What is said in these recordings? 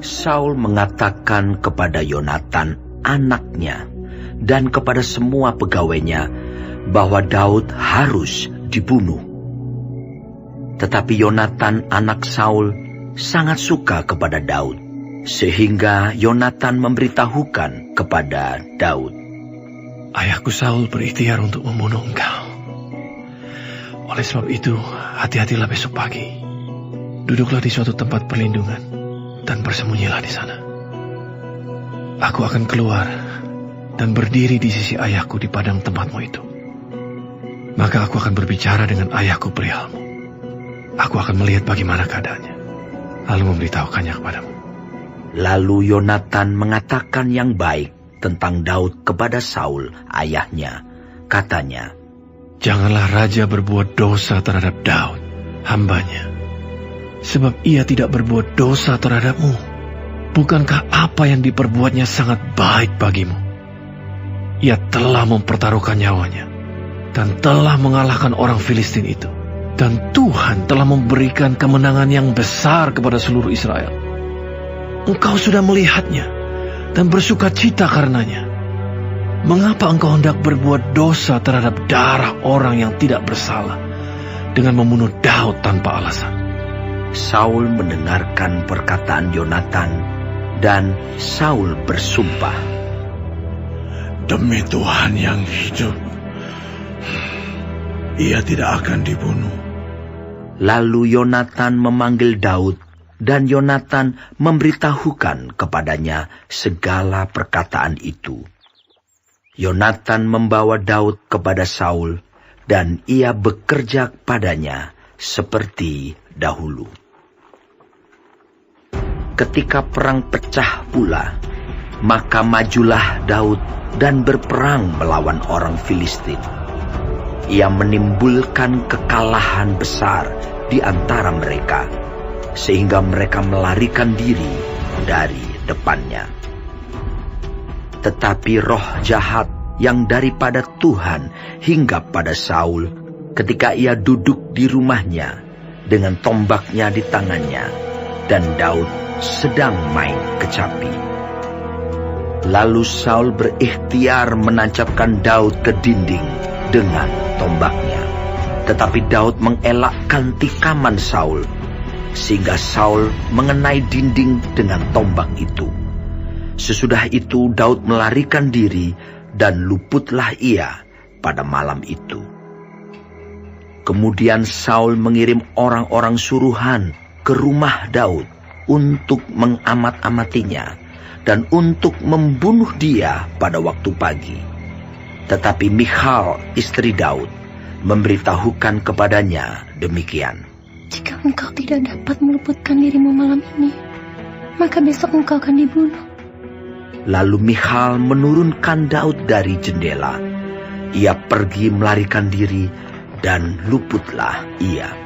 Saul mengatakan kepada Yonatan, anaknya, dan kepada semua pegawainya bahwa Daud harus dibunuh. Tetapi Yonatan anak Saul sangat suka kepada Daud, sehingga Yonatan memberitahukan kepada Daud, ayahku Saul berikhtiar untuk membunuh engkau. Oleh sebab itu, hati-hatilah besok pagi. Duduklah di suatu tempat perlindungan dan bersembunyilah di sana. Aku akan keluar dan berdiri di sisi ayahku di padang tempatmu itu. Maka aku akan berbicara dengan ayahku perihalmu. Aku akan melihat bagaimana keadaannya, lalu memberitahukannya kepadamu. Lalu Yonatan mengatakan yang baik tentang Daud kepada Saul, ayahnya. Katanya, janganlah raja berbuat dosa terhadap Daud, hambanya. Sebab ia tidak berbuat dosa terhadapmu. Bukankah apa yang diperbuatnya sangat baik bagimu? Ia telah mempertaruhkan nyawanya dan telah mengalahkan orang Filistin itu. Dan Tuhan telah memberikan kemenangan yang besar kepada seluruh Israel. Engkau sudah melihatnya dan bersuka cita karenanya. Mengapa engkau hendak berbuat dosa terhadap darah orang yang tidak bersalah dengan membunuh Daud tanpa alasan? Saul mendengarkan perkataan Yonatan, dan Saul bersumpah, demi Tuhan yang hidup, ia tidak akan dibunuh. Lalu Yonatan memanggil Daud, dan Yonatan memberitahukan kepadanya segala perkataan itu. Yonatan membawa Daud kepada Saul, dan ia bekerja padanya seperti dahulu. Ketika perang pecah pula, maka majulah Daud dan berperang melawan orang Filistin. Ia menimbulkan kekalahan besar di antara mereka, sehingga mereka melarikan diri dari depannya. Tetapi roh jahat yang daripada Tuhan hinggap pada Saul ketika ia duduk di rumahnya dengan tombaknya di tangannya, dan Daud sedang main kecapi. Lalu Saul berikhtiar menancapkan Daud ke dinding dengan tombaknya. Tetapi Daud mengelakkan tikaman Saul, sehingga Saul mengenai dinding dengan tombak itu. Sesudah itu Daud melarikan diri, dan luputlah ia pada malam itu. Kemudian Saul mengirim orang-orang suruhan ke rumah Daud untuk mengamat-amatinya dan untuk membunuh dia pada waktu pagi. Tetapi Michal, istri Daud, memberitahukan kepadanya demikian. Jika engkau tidak dapat meluputkan dirimu malam ini, maka besok engkau akan dibunuh. Lalu Michal menurunkan Daud dari jendela. Ia pergi melarikan diri, dan luputlah ia.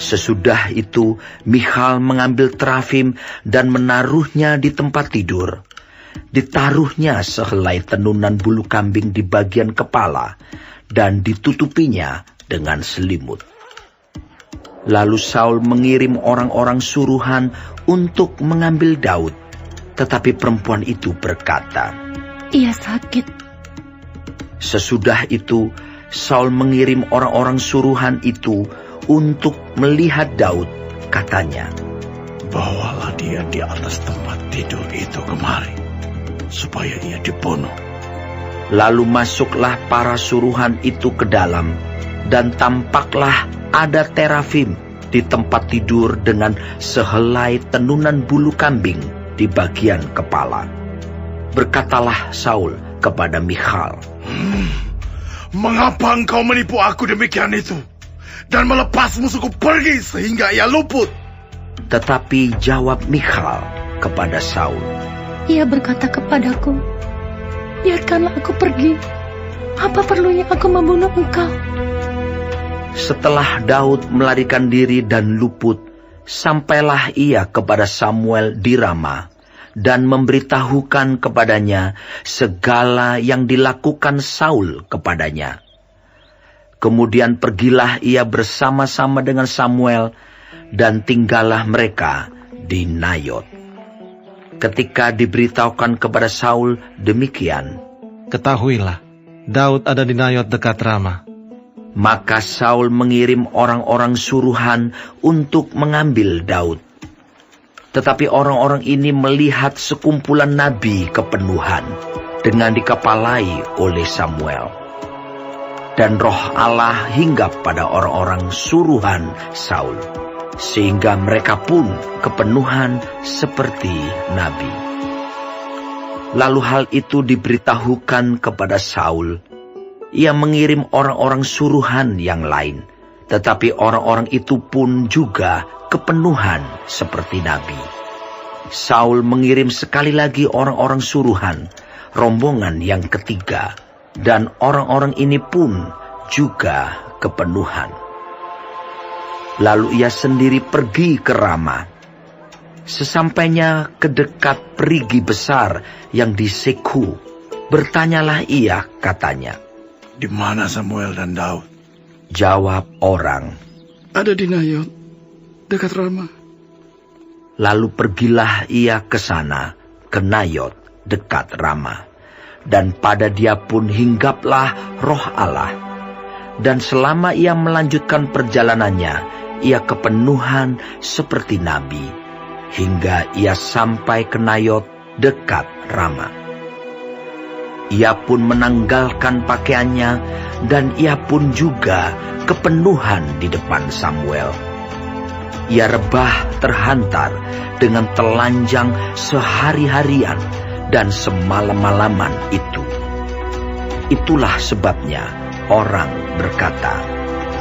Sesudah itu Michal mengambil terafim dan menaruhnya di tempat tidur. Ditaruhnya sehelai tenunan bulu kambing di bagian kepala, dan ditutupinya dengan selimut. Lalu Saul mengirim orang-orang suruhan untuk mengambil Daud, tetapi perempuan itu berkata, ia sakit. Sesudah itu Saul mengirim orang-orang suruhan itu untuk melihat Daud. Katanya, bawalah dia di atas tempat tidur itu kemari, supaya ia dibunuh. Lalu masuklah para suruhan itu ke dalam, dan tampaklah ada terafim di tempat tidur dengan sehelai tenunan bulu kambing di bagian kepala. Berkatalah Saul kepada Michal, mengapa engkau menipu aku demikian itu, dan melepas musuhku pergi sehingga ia luput? Tetapi jawab Michal kepada Saul, ia berkata kepadaku, biarkanlah aku pergi. Apa perlunya aku membunuh engkau? Setelah Daud melarikan diri dan luput, sampailah ia kepada Samuel di Rama, dan memberitahukan kepadanya segala yang dilakukan Saul kepadanya. Kemudian pergilah ia bersama-sama dengan Samuel, dan tinggallah mereka di Nayot. Ketika diberitahukan kepada Saul demikian, "Ketahuilah, Daud ada di Nayot dekat Rama." maka Saul mengirim orang-orang suruhan untuk mengambil Daud. Tetapi orang-orang ini melihat sekumpulan nabi kepenuhan dengan dikepalai oleh Samuel. Dan roh Allah hinggap pada orang-orang suruhan Saul, sehingga mereka pun kepenuhan seperti nabi. Lalu hal itu diberitahukan kepada Saul. Ia mengirim orang-orang suruhan yang lain, tetapi orang-orang itu pun juga kepenuhan seperti nabi. Saul mengirim sekali lagi orang-orang suruhan, rombongan yang ketiga, dan orang-orang ini pun juga kepenuhan. Lalu ia sendiri pergi ke Rama. Sesampainya ke dekat perigi besar yang di Sekhu, bertanyalah ia, katanya, "Di mana Samuel dan Daud?" Jawab orang, "Ada di Nayot, dekat Rama." Lalu pergilah ia ke sana, ke Nayot, dekat Rama. Dan pada dia pun hinggaplah roh Allah. Dan selama ia melanjutkan perjalanannya, ia kepenuhan seperti nabi, hingga ia sampai ke Nayot dekat Rama. Ia pun menanggalkan pakaiannya, dan ia pun juga kepenuhan di depan Samuel. Ia rebah terhantar dengan telanjang sehari-harian dan semalam-malaman itu. Itulah sebabnya orang berkata,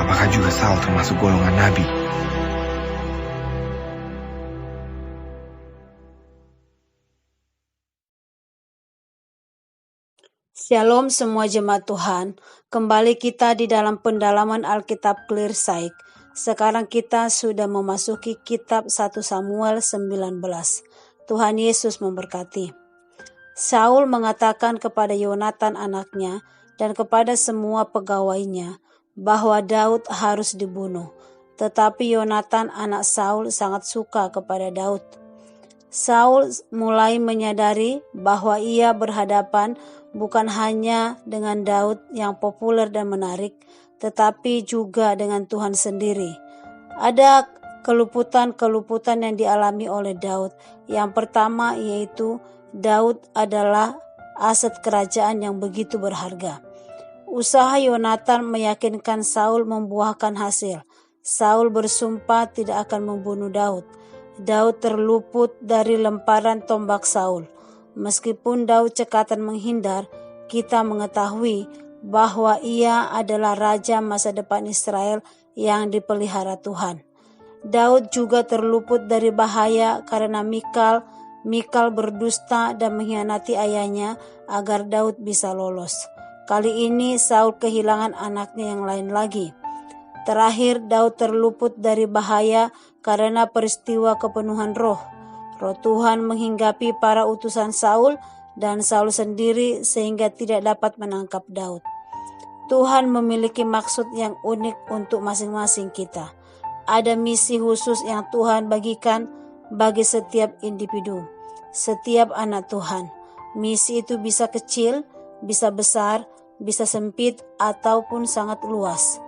"Apakah juga Saul termasuk golongan nabi?" Shalom semua jemaat Tuhan. Kembali kita di dalam pendalaman Alkitab Clear Sight. Sekarang kita sudah memasuki kitab 1 Samuel 19. Tuhan Yesus memberkati. Saul mengatakan kepada Yonatan anaknya dan kepada semua pegawainya bahwa Daud harus dibunuh. Tetapi Yonatan anak Saul sangat suka kepada Daud. Saul mulai menyadari bahwa ia berhadapan bukan hanya dengan Daud yang populer dan menarik, tetapi juga dengan Tuhan sendiri. Ada keluputan-keluputan yang dialami oleh Daud. Yang pertama yaitu Daud adalah aset kerajaan yang begitu berharga. Usaha Yonatan meyakinkan Saul membuahkan hasil. Saul bersumpah tidak akan membunuh Daud. Daud terluput dari lemparan tombak Saul. Meskipun Daud cekatan menghindar, kita mengetahui bahwa ia adalah raja masa depan Israel yang dipelihara Tuhan. Daud juga terluput dari bahaya karena Mikal berdusta dan mengkhianati ayahnya agar Daud bisa lolos. Kali ini Saul kehilangan anaknya yang lain lagi. Terakhir, Daud terluput dari bahaya karena peristiwa kepenuhan roh. Roh Tuhan menghinggapi para utusan Saul dan Saul sendiri sehingga tidak dapat menangkap Daud. Tuhan memiliki maksud yang unik untuk masing-masing kita. Ada misi khusus yang Tuhan bagikan bagi setiap individu, setiap anak Tuhan. Misi itu bisa kecil, bisa besar, bisa sempit, ataupun sangat luas.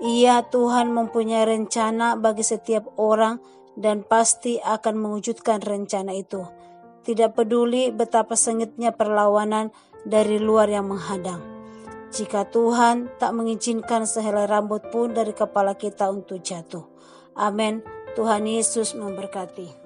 Iya, Tuhan mempunyai rencana bagi setiap orang dan pasti akan mewujudkan rencana itu. Tidak peduli betapa sengitnya perlawanan dari luar yang menghadang. Jika Tuhan tak mengizinkan sehelai rambut pun dari kepala kita untuk jatuh. Amin. Tuhan Yesus memberkati.